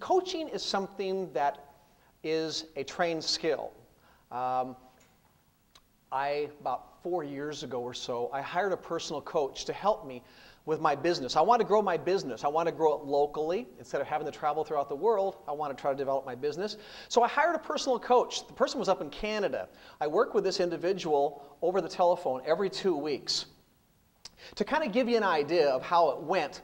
Coaching is something that is a trained skill. About 4 years ago or so, I hired a personal coach to help me with my business. I want to grow my business. I want to grow it locally. Instead of having to travel throughout the world, I want to try to develop my business. So I hired a personal coach. The person was up in Canada. I worked with this individual over the telephone every 2 weeks. To kind of give you an idea of how it went,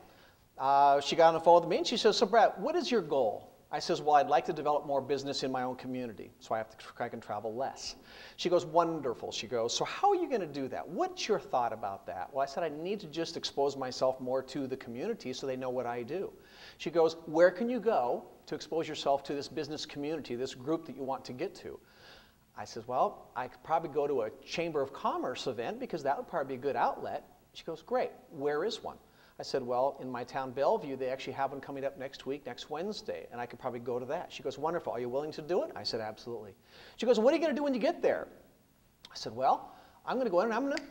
she got on the phone with me and she says, "So Brad, what is your goal?" I says, "Well, I'd like to develop more business in my own community, so I can travel less." She goes, "Wonderful." She goes, "So how are you going to do that? What's your thought about that?" Well, I said, "I need to just expose myself more to the community so they know what I do." She goes, "Where can you go to expose yourself to this business community, this group that you want to get to?" I said, "Well, I could probably go to a Chamber of Commerce event because that would probably be a good outlet." She goes, "Great. Where is one?" I said, "Well, in my town, Bellevue, they actually have one coming up next week, next Wednesday, and I could probably go to that." She goes, "Wonderful. Are you willing to do it?" I said, "Absolutely." She goes, "What are you going to do when you get there?" I said, "Well, I'm going to go in and I'm going to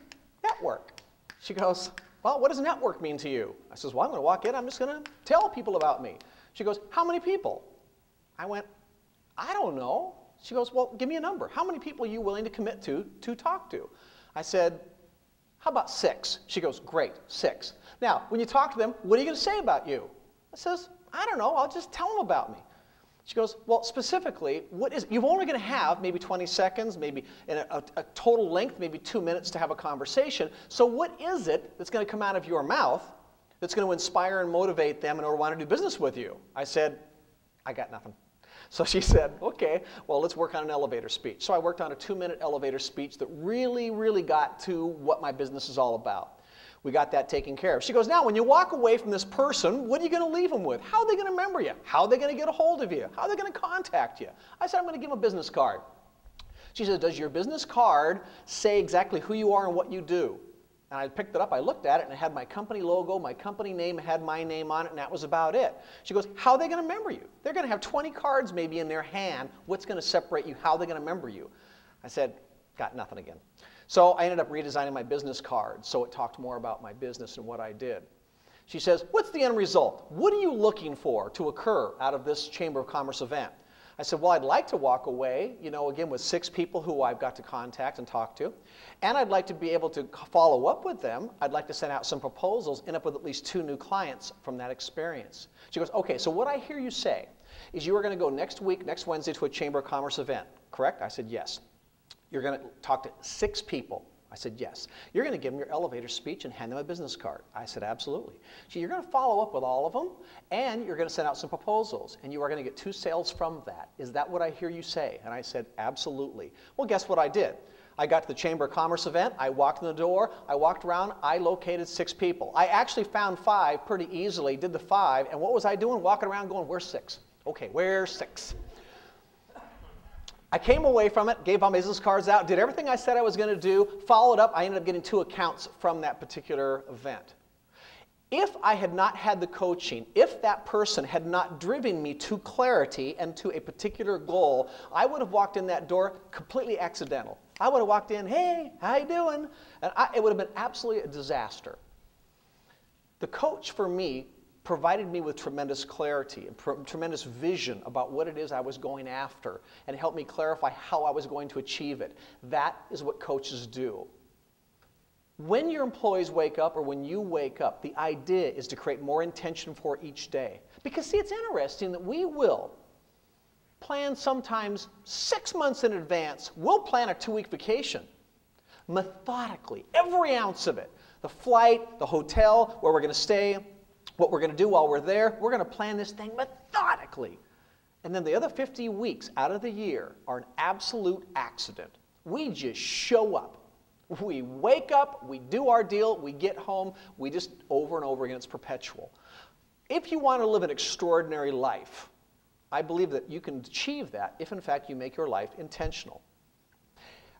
network." She goes, "Well, what does network mean to you?" I says, "Well, I'm going to walk in. I'm just going to tell people about me." She goes, "How many people?" I went, "I don't know." She goes, "Well, give me a number. How many people are you willing to commit to talk to?" I said, "How about 6? She goes, "Great, 6. Now, when you talk to them, what are you going to say about you?" I says, "I don't know. I'll just tell them about me." She goes, "Well, specifically, you're only going to have maybe 20 seconds, maybe in a total length, maybe 2 minutes to have a conversation. So what is it that's going to come out of your mouth that's going to inspire and motivate them in order to want to do business with you?" I said, "I got nothing." So she said, "Okay, well, let's work on an elevator speech." So I worked on a 2-minute elevator speech that really, really got to what my business is all about. We got that taken care of. She goes, "Now, when you walk away from this person, what are you going to leave them with? How are they going to remember you? How are they going to get a hold of you? How are they going to contact you?" I said, "I'm going to give them a business card." She said, "Does your business card say exactly who you are and what you do?" And I picked it up, I looked at it, and it had my company logo, my company name, it had my name on it, and that was about it. She goes, "How are they going to remember you? They're going to have 20 cards maybe in their hand. What's going to separate you? How are they going to remember you?" I said, "Got nothing again." So I ended up redesigning my business card so it talked more about my business and what I did. She says, "What's the end result? What are you looking for to occur out of this Chamber of Commerce event?" I said, "Well, I'd like to walk away, again, with 6 people who I've got to contact and talk to. And I'd like to be able to follow up with them. I'd like to send out some proposals, end up with at least 2 new clients from that experience." She goes, "Okay, so what I hear you say is you are going to go next week, next Wednesday, to a Chamber of Commerce event, correct?" I said, "Yes." "You're going to talk to 6 people." I said, "Yes." "You're going to give them your elevator speech and hand them a business card." I said, "Absolutely." So you're going to follow up with all of them, and you're going to send out some proposals, and you are going to get 2 sales from that. Is that what I hear you say?" And I said, "Absolutely." Well, guess what I did? I got to the Chamber of Commerce event, I walked in the door, I walked around, I located 6 people. I actually found 5 pretty easily, did the 5, and what was I doing? Walking around going, "Where's 6? Okay, where's 6? I came away from it, gave my business cards out, did everything I said I was going to do, followed up. I ended up getting 2 accounts from that particular event. If I had not had the coaching, if that person had not driven me to clarity and to a particular goal, I would have walked in that door completely accidental. I would have walked in, "Hey, how you doing?" And it would have been absolutely a disaster. The coach, for me, provided me with tremendous clarity and tremendous vision about what it is I was going after and helped me clarify how I was going to achieve it. That is what coaches do. When your employees wake up or when you wake up, the idea is to create more intention for each day. Because see, it's interesting that we will plan sometimes 6 months in advance. We'll plan a 2-week vacation methodically, every ounce of it. The flight, the hotel, where we're going to stay, what we're going to do while we're there. We're going to plan this thing methodically. And then the other 50 weeks out of the year are an absolute accident. We just show up. We wake up, we do our deal, we get home, we just over and over again, it's perpetual. If you want to live an extraordinary life, I believe that you can achieve that if in fact you make your life intentional.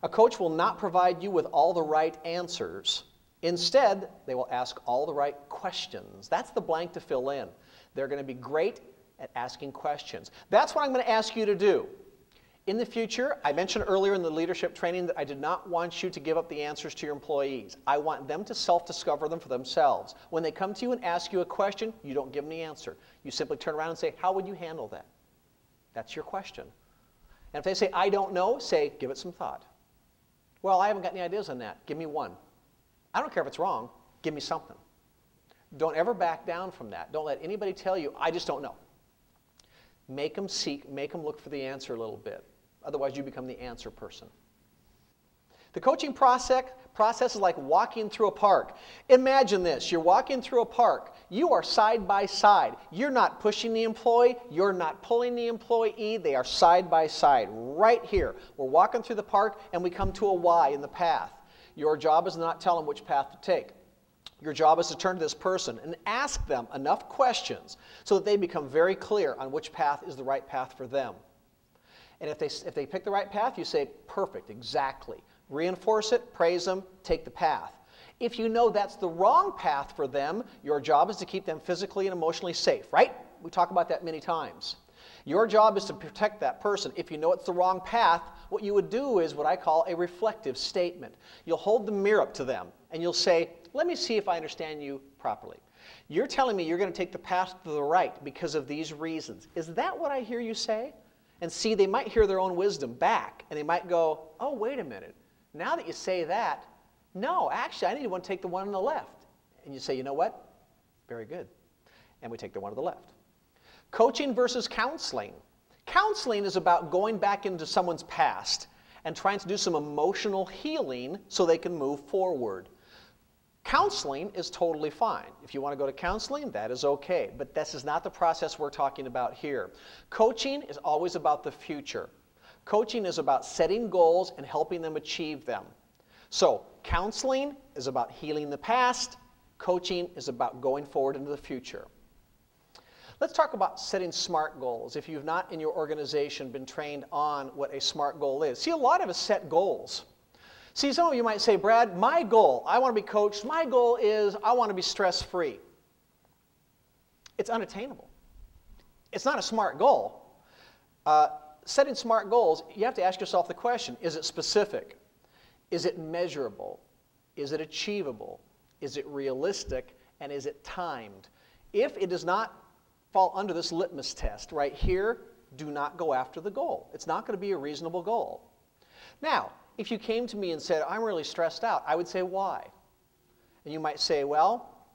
A coach will not provide you with all the right answers. Instead, they will ask all the right questions. That's the blank to fill in. They're going to be great at asking questions. That's what I'm going to ask you to do. In the future, I mentioned earlier in the leadership training that I did not want you to give up the answers to your employees. I want them to self-discover them for themselves. When they come to you and ask you a question, you don't give them the answer. You simply turn around and say, how would you handle that? That's your question. And if they say, I don't know, say, give it some thought. Well, I haven't got any ideas on that. Give me one. I don't care if it's wrong. Give me something. Don't ever back down from that. Don't let anybody tell you, I just don't know. Make them seek, make them look for the answer a little bit. Otherwise, you become the answer person. The coaching process is like walking through a park. Imagine this. You're walking through a park. You are side by side. You're not pushing the employee. You're not pulling the employee. They are side by side. Right here. We're walking through the park, and we come to a Y in the path. Your job is not to tell them which path to take. Your job is to turn to this person and ask them enough questions so that they become very clear on which path is the right path for them. And if they pick the right path, you say, perfect, exactly. Reinforce it, praise them, take the path. If you know that's the wrong path for them, your job is to keep them physically and emotionally safe, right? We talk about that many times. Your job is to protect that person. If you know it's the wrong path, what you would do is what I call a reflective statement. You'll hold the mirror up to them and you'll say, let me see if I understand you properly. You're telling me you're going to take the path to the right because of these reasons. Is that what I hear you say? And see, they might hear their own wisdom back and they might go, oh, wait a minute. Now that you say that, no, actually, I need to take the one on the left. And you say, you know what? Very good. And we take the one to the left. Coaching versus counseling. Counseling is about going back into someone's past and trying to do some emotional healing so they can move forward. Counseling is totally fine. If you want to go to counseling, that is okay. But this is not the process we're talking about here. Coaching is always about the future. Coaching is about setting goals and helping them achieve them. So, counseling is about healing the past. Coaching is about going forward into the future. Let's talk about setting SMART goals. If you've not in your organization been trained on what a SMART goal is. See, a lot of us set goals. See, some of you might say, Brad, my goal, I want to be coached, my goal is I want to be stress-free. It's unattainable. It's not a SMART goal. Setting SMART goals, you have to ask yourself the question, is it specific? Is it measurable? Is it achievable? Is it realistic? And is it timed? If it does not fall under this litmus test right here, do not go after the goal. It's not going to be a reasonable goal. Now, if you came to me and said, I'm really stressed out, I would say, why? And you might say, well,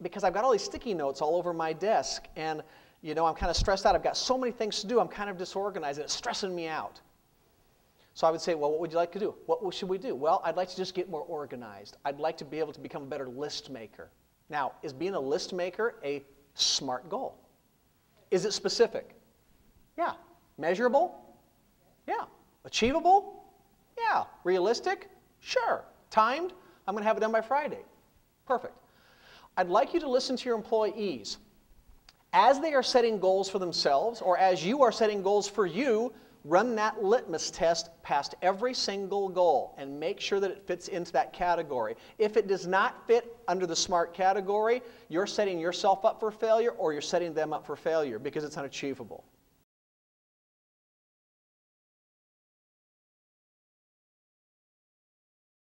because I've got all these sticky notes all over my desk, and you know, I'm kind of stressed out. I've got so many things to do. I'm kind of disorganized, and it's stressing me out. So I would say, well, what would you like to do? What should we do? Well, I'd like to just get more organized. I'd like to be able to become a better list maker. Now, is being a list maker a SMART goal? Is it specific? Yeah. Measurable? Yeah. Achievable? Yeah. Realistic? Sure. Timed? I'm going to have it done by Friday. Perfect. I'd like you to listen to your employees. As they are setting goals for themselves, or as you are setting goals for you, run that litmus test past every single goal and make sure that it fits into that category. If it does not fit under the SMART category, you're setting yourself up for failure or you're setting them up for failure because it's unachievable.